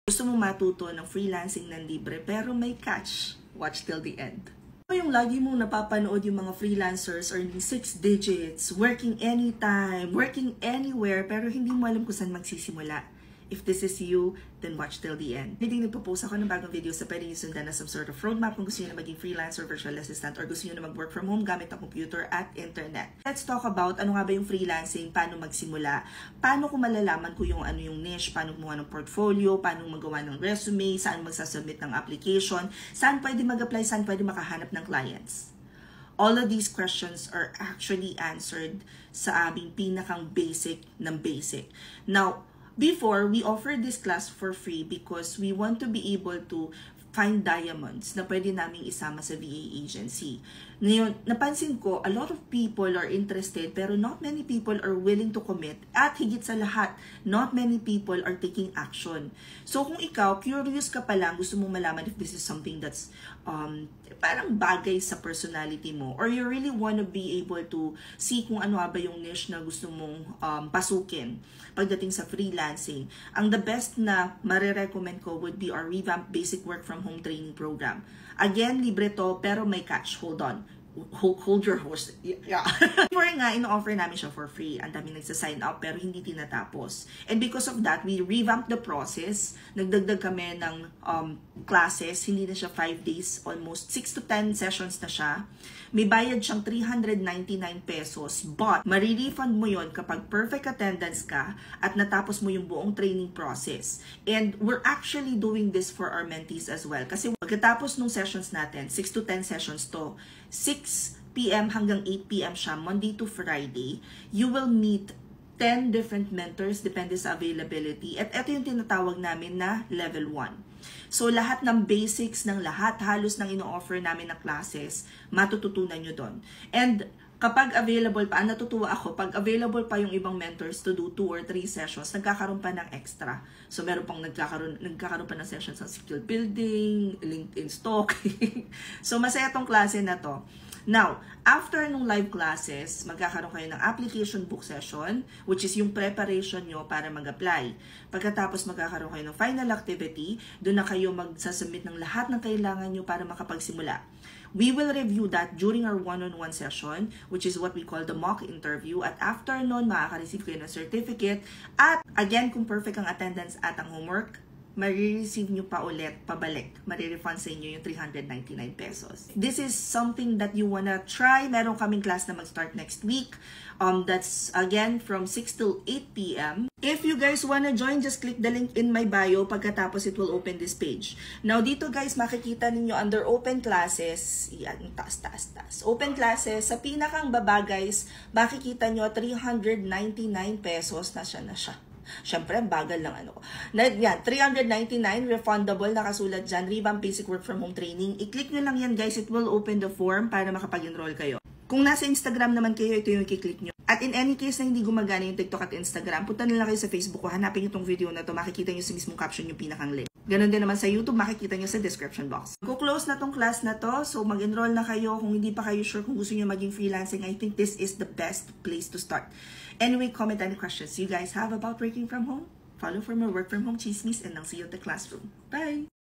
Gusto mo matuto ng freelancing ng libre pero may catch? Watch till the end. Yung lagi mong napapanood yung mga freelancers earning 6 digits, working anytime, working anywhere, pero hindi mo alam kung saan magsisimula. If this is you, then watch till the end. Hindi nagpo-post ako ng bagong video sa pwede nyo sundan na some sort of roadmap kung gusto nyo na maging freelancer, virtual assistant, or gusto nyo na mag-work from home gamit ang computer at internet. Let's talk about ano nga ba yung freelancing, paano magsimula, paano ko malalaman ko yung ano yung niche, paano gumawa ng portfolio, paano magawa ng resume, saan magsasubmit ng application, saan pwede mag-apply, saan pwede makahanap ng clients. All of these questions are actually answered sa aming pinakang basic ng basic. Now, before, we offered this class for free because we want to be able to find diamonds na pwede naming isama sa VA agency. Ngayon, napansin ko, a lot of people are interested pero not many people are willing to commit at higit sa lahat, not many people are taking action. So kung ikaw, curious ka pa lang, gusto mong malaman if this is something that's parang bagay sa personality mo or you really wanna be able to see kung ano ba yung niche na gusto mong pasukin pagdating sa freelancing, ang the best na marirecommend ko would be our revamped basic work from home training program. Again, libre to pero may catch. Hold on. Hold your horse. Yeah. Before nga, ino-offer namin siya for free. Ang dami nagsa-sign up pero hindi tinatapos. And because of that, we revamped the process. Nagdagdag kami ng classes. Hindi na siya 5 days. Almost 6 to 10 sessions na siya. May bayad siyang 399 pesos. But, marirefund mo yon kapag perfect attendance ka at natapos mo yung buong training process. And we're actually doing this for our mentees as well. Kasi pagkatapos ng sessions natin, 6 to 10 sessions to, 6 p.m. hanggang 8 p.m. siya, Monday to Friday, you will meet 10 different mentors, depende sa availability. At ito yung tinatawag namin na level 1. So, lahat ng basics ng lahat, halos ng ino-offer namin na classes, matututunan nyo doon. And kapag available pa, natutuwa ako, pag available pa yung ibang mentors to do 2 or 3 sessions, nagkakaroon pa ng extra. So, meron pang nagkakaroon pa ng sessions sa skill building, LinkedIn stalking. So, masaya tong klase na to. Now, after nung live classes, magkakaroon kayo ng application book session, which is yung preparation nyo para mag-apply. Pagkatapos magkakaroon kayo ng final activity, doon na kayo magsasubmit ng lahat ng kailangan nyo para makapagsimula. We will review that during our one-on-one session, which is what we call the mock interview. At after nun, makaka-receive kayo ng certificate. At again, kung perfect ang attendance at ang homework, marireceive nyo pa ulit, pabalik. Marirefund sa inyo yung 399 pesos. This is something that you wanna try. Meron kaming class na mag-start next week. That's again from 6 till 8 p.m. If you guys wanna join, just click the link in my bio. Pagkatapos, it will open this page. Now, dito guys, makikita ninyo under open classes. Yan, taas. Open classes. Sa pinakang baba guys, makikita nyo 399 pesos na siya. Siyempre, bagal lang ano. Yan, 399, refundable, nakasulat dyan, Revamped Basic Work From Home Training. I-click nyo lang yan guys, it will open the form para makapag-enroll kayo. Kung nasa Instagram naman kayo, ito yung i-click nyo. At in any case na hindi gumagana yung TikTok at Instagram, punta na lang kayo sa Facebook ko, hanapin nyo itong video na to, makikita nyo sa mismong caption yung pinakang link. Ganon din naman sa YouTube, makikita nyo sa description box. Go-close na tong class na to, so mag-enroll na kayo. Kung hindi pa kayo sure kung gusto nyo maging freelancing, I think this is the best place to start. Anyway, comment any questions you guys have about working from home. Follow for more work from home chismis and I'll see you at the classroom. Bye!